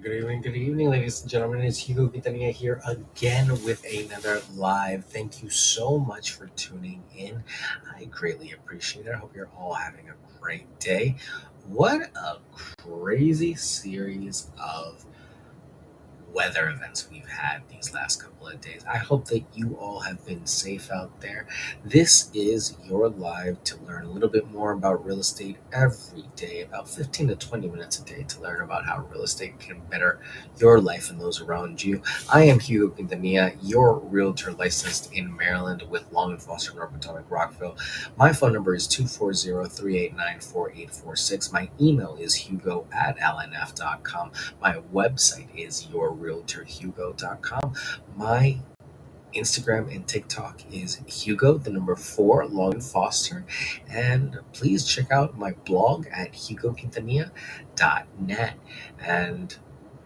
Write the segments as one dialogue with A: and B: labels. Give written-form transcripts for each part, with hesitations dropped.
A: Good evening, ladies and gentlemen. It's Hugo Quintanilla here again with another live. Thank you so much for tuning in. I greatly appreciate it. I hope you're all having a great day. What a crazy series of weather events we've had these last couple of days. I hope that you all have been safe out there. This is your live to learn a little bit more about real estate every day, about 15 to 20 minutes a day to learn about how real estate can better your life and those around you. I am Hugo Quintanilla, your realtor licensed in Maryland with Long and Foster, North Potomac, Rockville. My phone number is 240-389-4846. My email is hugo@lnf.com. My website is yourrealtorhugo.com. My Instagram and TikTok is Hugo, the number 4, Long and Foster. And please check out my blog at hugoquintanilla.net. And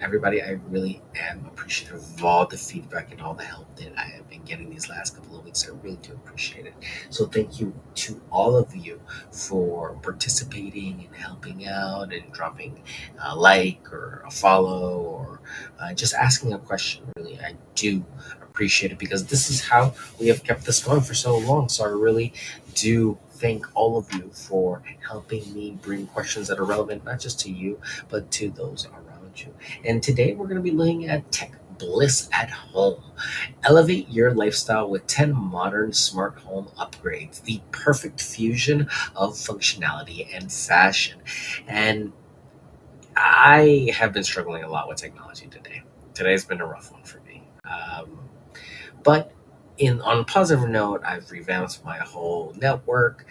A: everybody, I really am appreciative of all the feedback and all the help that I have been getting these last couple of weeks. I really do appreciate it. So thank you to all of you for participating and helping out and dropping a like or a follow or just asking a question. Really, I do appreciate it because this is how we have kept this going for so long. So I really do thank all of you for helping me bring questions that are relevant not just to you but to those around you. And today we're going to be looking at tech bliss at home. Elevate your lifestyle with 10 modern smart home upgrades, the perfect fusion of functionality and fashion. And I have been struggling a lot with technology today. Today's been a rough one for me. But on a positive note, I've revamped my whole network.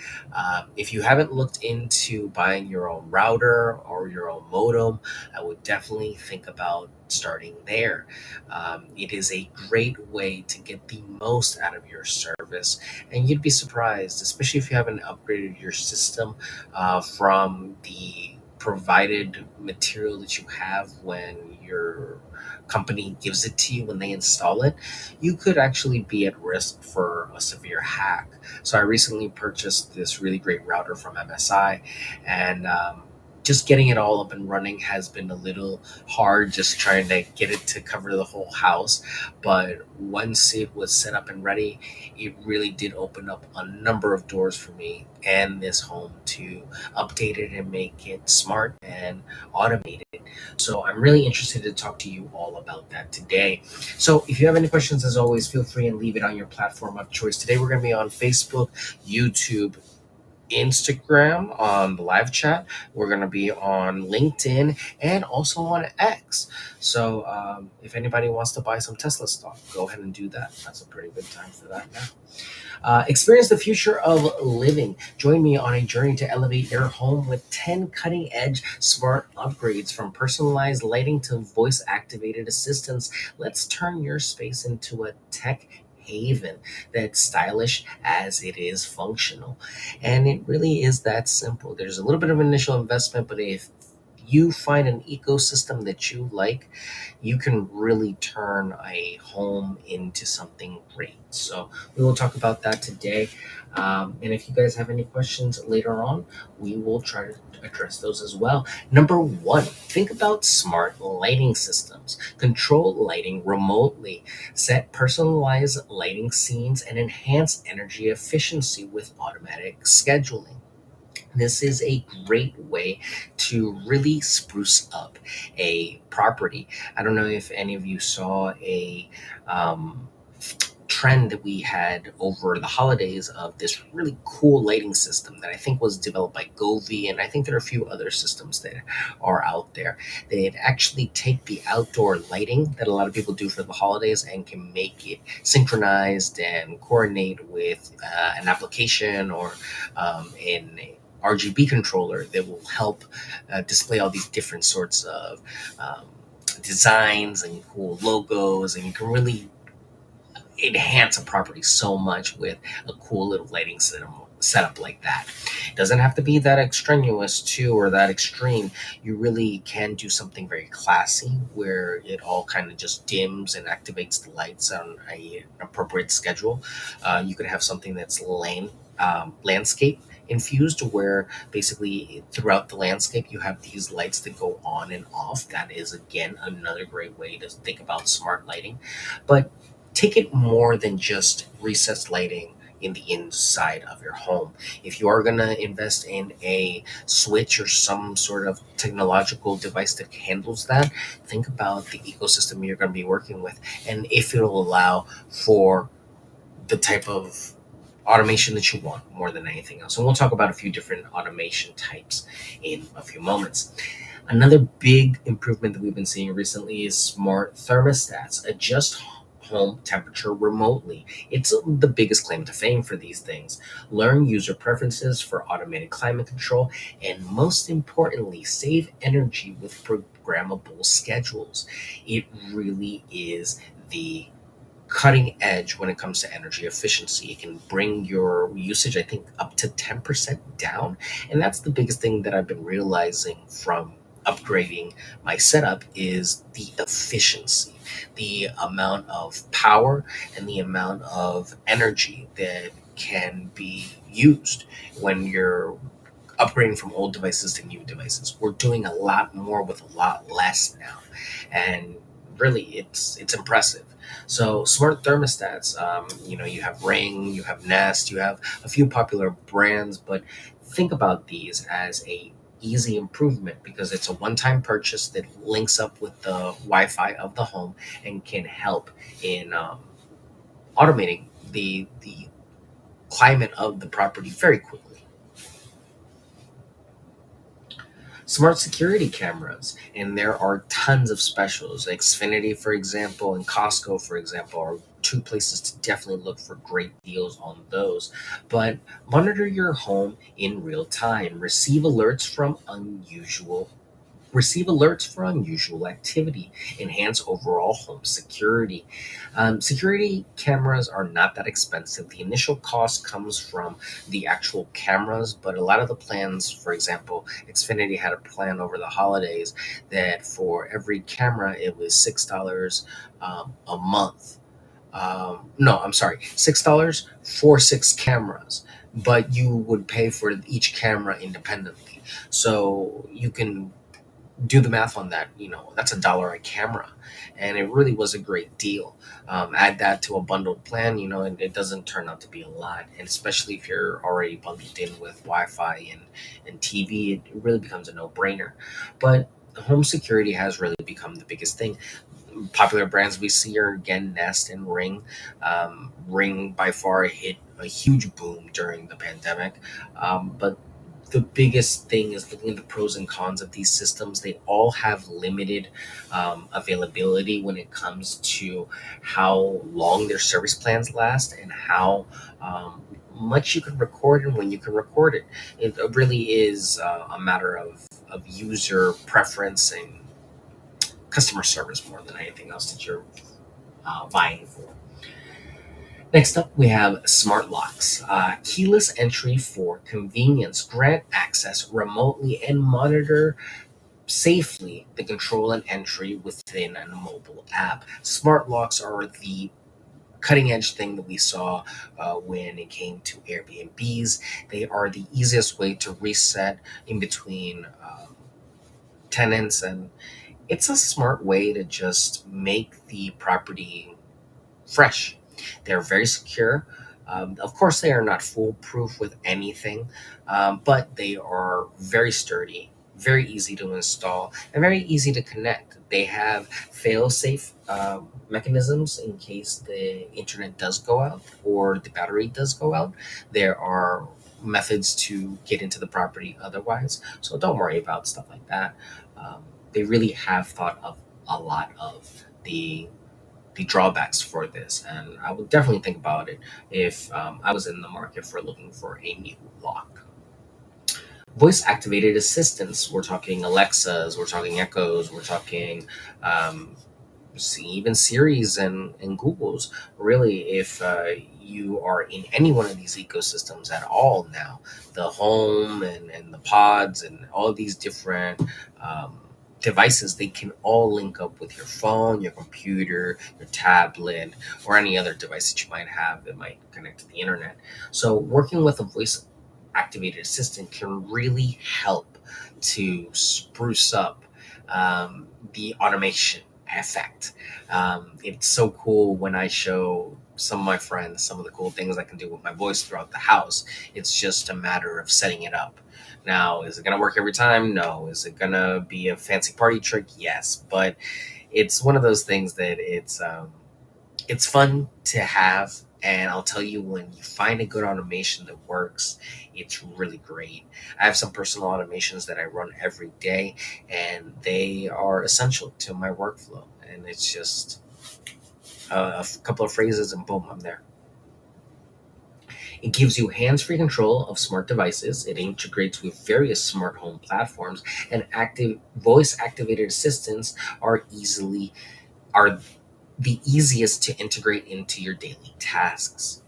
A: If you haven't looked into buying your own router or your own modem, I would definitely think about starting there. It is a great way to get the most out of your service, and you'd be surprised, especially if you haven't upgraded your system from the provided material that you have when your company gives it to you when they install it. You could actually be at risk for a severe hack. So I recently purchased this really great router from MSI, and just getting it all up and running has been a little hard, just trying to get it to cover the whole house. But once it was set up and ready, it really did open up a number of doors for me and this home to update it and make it smart and automated. So I'm really interested to talk to you all about that today. So if you have any questions, as always, feel free and leave it on your platform of choice. Today we're going to be on Facebook, YouTube, Instagram on the live chat. We're going to be on LinkedIn and also on X. So if anybody wants to buy some Tesla stock, go ahead and do that. That's a pretty good time for that now. Experience the future of living. Join me on a journey to elevate your home with 10 cutting edge smart upgrades from personalized lighting to voice activated assistants. Let's turn your space into a tech haven that's stylish as it is functional. And it really is that simple. There's a little bit of initial investment, but if you find an ecosystem that you like, you can really turn a home into something great. So we will talk about that today. And if you guys have any questions later on, we will try to address those as well. Number one, think about smart lighting systems. Control lighting remotely. Set personalized lighting scenes and enhance energy efficiency with automatic scheduling. This is a great way to really spruce up a property. I don't know if any of you saw a trend that we had over the holidays of this really cool lighting system that I think was developed by Govee, and I think there are a few other systems that are out there. They actually take the outdoor lighting that a lot of people do for the holidays and can make it synchronized and coordinate with an application or in RGB controller that will help display all these different sorts of designs and cool logos, and you can really enhance a property so much with a cool little lighting setup like that. It doesn't have to be that extraneous too or that extreme. You really can do something very classy where it all kind of just dims and activates the lights on an appropriate schedule. You could have something that's landscape infused, where basically throughout the landscape you have these lights that go on and off. That is again another great way to think about smart lighting. But take it more than just recessed lighting in the inside of your home. If you are going to invest in a switch or some sort of technological device that handles that, think about the ecosystem you're going to be working with and if it'll allow for the type of automation that you want more than anything else. And we'll talk about a few different automation types in a few moments. Another big improvement that we've been seeing recently is smart thermostats. Adjust home temperature remotely. It's the biggest claim to fame for these things. Learn user preferences for automated climate control, and most importantly, save energy with programmable schedules. It really is the cutting edge when it comes to energy efficiency. It can bring your usage, I think, up to 10% down. And that's the biggest thing that I've been realizing from upgrading my setup is the efficiency, the amount of power and the amount of energy that can be used when you're upgrading from old devices to new devices. We're doing a lot more with a lot less now, and really, it's impressive. So smart thermostats, you have Ring, you have Nest, you have a few popular brands, but think about these as a easy improvement because it's a one-time purchase that links up with the Wi-Fi of the home and can help in automating the climate of the property very quickly. Smart security cameras, and there are tons of specials. Xfinity, for example, and Costco, for example, are two places to definitely look for great deals on those. But monitor your home in real time. Receive alerts for unusual activity, enhance overall home security. Security cameras are not that expensive. The initial cost comes from the actual cameras, but a lot of the plans, for example, Xfinity had a plan over the holidays that for every camera it was $6 a month. No, I'm sorry, $6 for six cameras, but you would pay for each camera independently. So you can do the math on that, that's $1 a camera, and it really was a great deal. Add that to a bundled plan, and it doesn't turn out to be a lot, and especially if you're already bundled in with Wi-Fi and TV, it really becomes a no-brainer. But home security has really become the biggest thing. Popular brands we see are again Nest and Ring. Ring by far hit a huge boom during the pandemic, but the biggest thing is looking at the pros and cons of these systems. They all have limited availability when it comes to how long their service plans last and how much you can record and when you can record it. It really is a matter of user preference and customer service more than anything else that you're vying for. Next up, we have smart locks. Keyless entry for convenience. Grant access remotely and monitor safely the control and entry within a mobile app. Smart locks are the cutting edge thing that we saw when it came to Airbnbs. They are the easiest way to reset in between tenants, and it's a smart way to just make the property fresh. They're very secure. Of course, they are not foolproof with anything, but they are very sturdy, very easy to install, and very easy to connect. They have fail-safe mechanisms in case the internet does go out or the battery does go out. There are methods to get into the property otherwise, so don't worry about stuff like that. They really have thought of a lot of the drawbacks for this, and I would definitely think about it if I was in the market for looking for a new lock. Voice activated assistants. We're talking Alexas, we're talking Echoes, we're talking um, even Series and Googles. Really, if you are in any one of these ecosystems at all now, the home and the pods and all of these different um, devices, they can all link up with your phone, your computer, your tablet, or any other device that you might have that might connect to the internet. So, working with a voice activated assistant can really help to spruce up the automation effect. It's so cool when I show some of my friends some of the cool things I can do with my voice throughout the house. It's just a matter of setting it up. Now, is it going to work every time? No. Is it going to be a fancy party trick? Yes. But it's one of those things that it's fun to have. And I'll tell you, when you find a good automation that works, it's really great. I have some personal automations that I run every day, and they are essential to my workflow. And it's just a couple of phrases, and boom, I'm there. It gives you hands-free control of smart devices. It integrates with various smart home platforms, and active voice-activated assistants are the easiest to integrate into your daily tasks.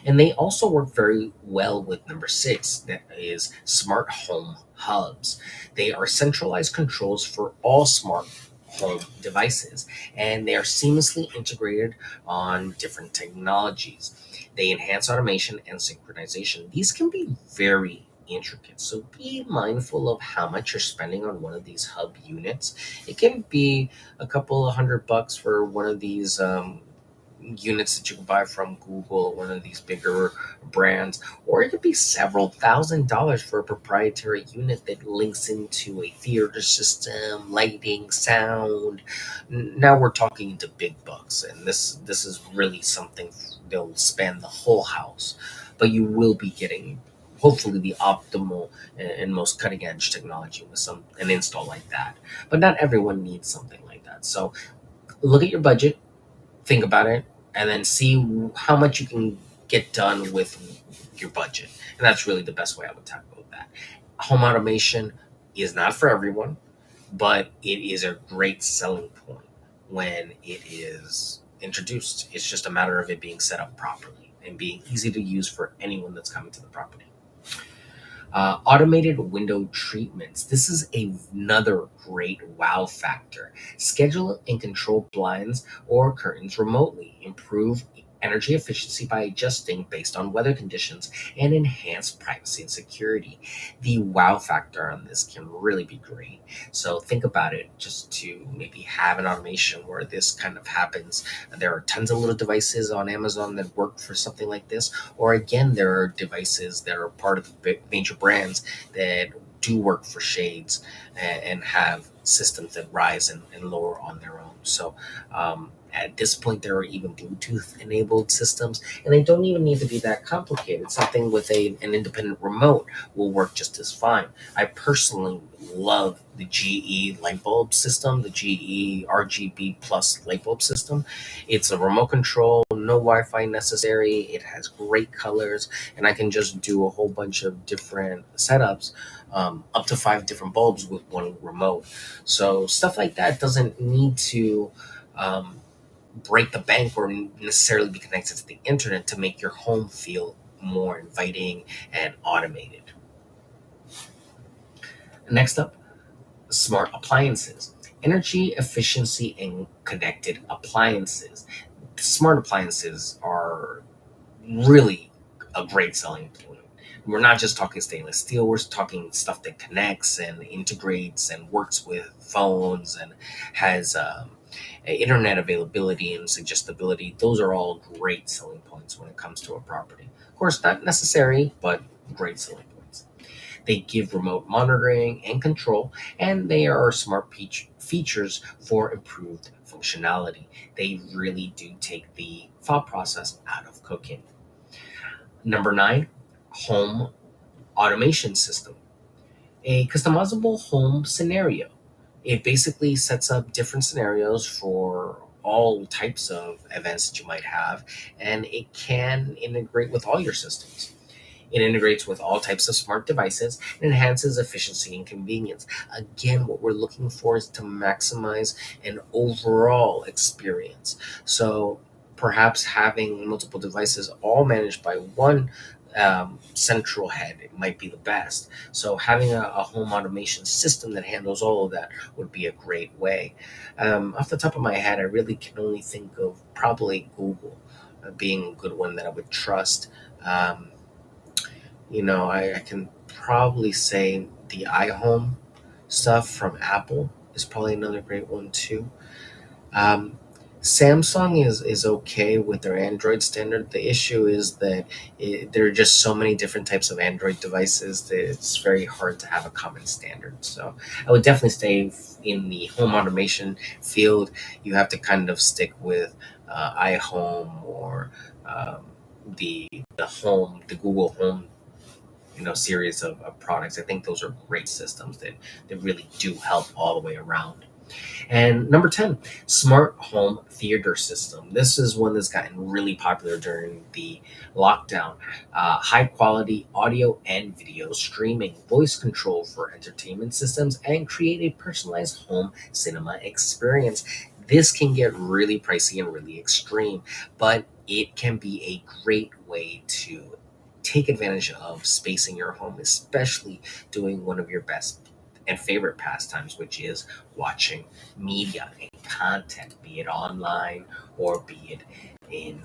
A: And they also work very well with number six, that is smart home hubs. They are centralized controls for all smart home devices, and they are seamlessly integrated on different technologies. They enhance automation and synchronization. These can be very intricate, so be mindful of how much you're spending on one of these hub units. It can be a couple of $100 for one of these units that you can buy from Google, one of these bigger brands, or it could be several $1,000s for a proprietary unit that links into a theater system, lighting, sound. Now we're talking into big bucks, and this is really something they'll span the whole house, but you will be getting hopefully the optimal and most cutting edge technology with some an install like that. But not everyone needs something like that. So look at your budget, think about it, and then see how much you can get done with your budget. And that's really the best way I would tackle that. Home automation is not for everyone, but it is a great selling point when it is introduced. It's just a matter of it being set up properly and being easy to use for anyone that's coming to the property. Automated window treatments. This is another great wow factor. Schedule and control blinds or curtains remotely. Improve energy efficiency by adjusting based on weather conditions, and enhance privacy and security. The wow factor on this can really be great. So think about it, just to maybe have an automation where this kind of happens. There are tons of little devices on Amazon that work for something like this, or again, there are devices that are part of the major brands that do work for shades and have systems that rise and lower on their own. So at this point, there are even Bluetooth enabled systems, and they don't even need to be that complicated. Something with an independent remote will work just as fine. I personally love the GE light bulb system, the GE RGB plus light bulb system. It's a remote control, no Wi-Fi necessary. It has great colors, and I can just do a whole bunch of different setups, up to five different bulbs with one remote. So stuff like that doesn't need to um, break the bank or necessarily be connected to the internet to make your home feel more inviting and automated. Next up, smart appliances. Energy efficiency and connected appliances. Smart appliances are really a great selling point. We're not just talking stainless steel, we're talking stuff that connects and integrates and works with phones and has internet availability and suggestibility. Those are all great selling points when it comes to a property. Of course, not necessary, but great selling points. They give remote monitoring and control, and they are smart features for improved functionality. They really do take the thought process out of cooking. Number nine, home automation system. A customizable home scenario. It basically sets up different scenarios for all types of events that you might have, and it can integrate with all your systems. It integrates with all types of smart devices and enhances efficiency and convenience. Again, what we're looking for is to maximize an overall experience. So perhaps having multiple devices all managed by one central head, it might be the best. So having a home automation system that handles all of that would be a great way. Off the top of my head, I really can only think of probably Google being a good one that I would trust. Um, I can probably say the iHome stuff from Apple is probably another great one too. Um, Samsung is okay with their Android standard. The issue is that there are just so many different types of Android devices that it's very hard to have a common standard. So I would definitely stay in the home automation field. You have to kind of stick with iHome or um, the Google Home series of products. I think those are great systems that really do help all the way around. And number 10, smart home theater system. This is one that's gotten really popular during the lockdown. High quality audio and video streaming, voice control for entertainment systems, and create a personalized home cinema experience. This can get really pricey and really extreme, but it can be a great way to take advantage of space in your home, especially doing one of your best and favorite pastimes, which is watching media and content, be it online or be it in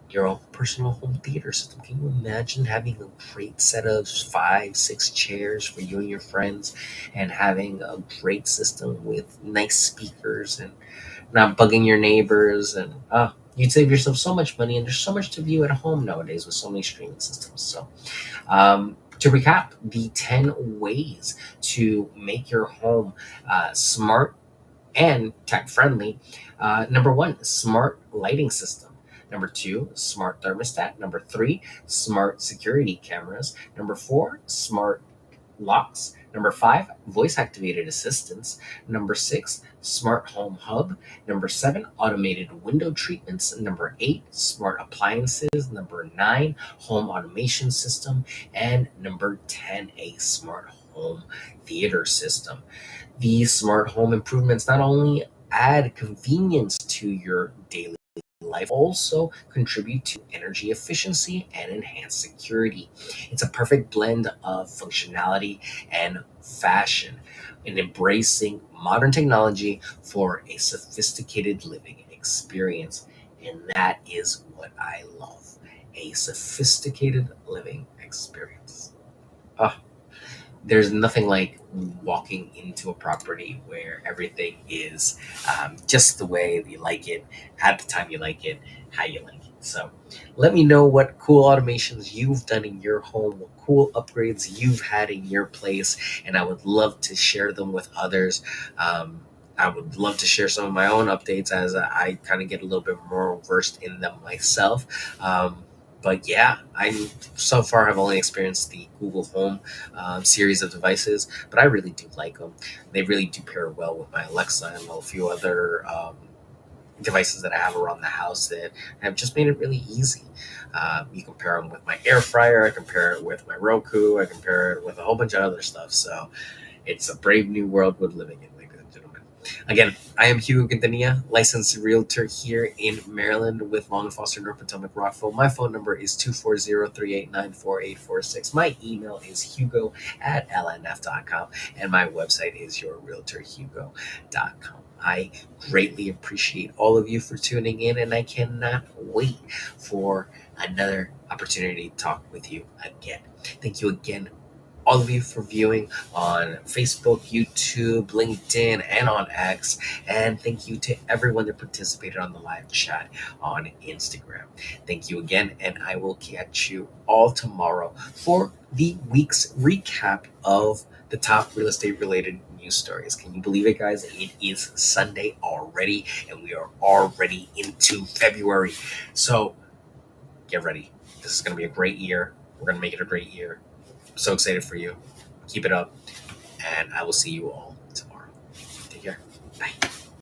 A: your own personal home theater system. Can you imagine having a great set of five, six chairs for you and your friends and having a great system with nice speakers and not bugging your neighbors? And you'd save yourself so much money, and there's so much to view at home nowadays with so many streaming systems. So to recap, the 10 ways to make your home smart and tech friendly. Number one, smart lighting system. Number two, smart thermostat. Number three, smart security cameras. Number four, smart locks. Number five, voice activated assistants. Number six, smart home hub. Number seven, automated window treatments. Number eight, smart appliances. Number nine, home automation system. And number 10, a smart home theater system. These smart home improvements not only add convenience to your daily life, also contribute to energy efficiency and enhanced security. It's a perfect blend of functionality and fashion in embracing modern technology for a sophisticated living experience. And that is what I love, a sophisticated living experience. Ah, there's nothing like walking into a property where everything is just the way you like it, at the time you like it, how you like it. So let me know what cool automations you've done in your home, what cool upgrades you've had in your place, and I would love to share them with others. um, I would love to share some of my own updates as I kind of get a little bit more versed in them myself. But yeah, I so far have only experienced the Google Home series of devices, but I really do like them. They really do pair well with my Alexa and a few other devices that I have around the house that have just made it really easy. You compare them with my air fryer, I compare it with my Roku, I compare it with a whole bunch of other stuff. So it's a brave new world we're living in, ladies and gentlemen. Again, I am Hugo Quintanilla, licensed realtor here in Maryland with Long and Foster, North Potomac, Rockville. My phone number is 240-389-4846. My email is hugo@lnf.com, and my website is yourrealtorhugo.com. I greatly appreciate all of you for tuning in, and I cannot wait for another opportunity to talk with you again. Thank you again, all of you, for viewing on Facebook, YouTube, LinkedIn, and on X. And thank you to everyone that participated on the live chat on Instagram. Thank you again, and I will catch you all tomorrow for the week's recap of the top real estate related news stories. Can you believe it, guys? It is Sunday already, and we are already into February. So get ready. This is going to be a great year. We're going to make it a great year. So excited for you. Keep it up, and I will see you all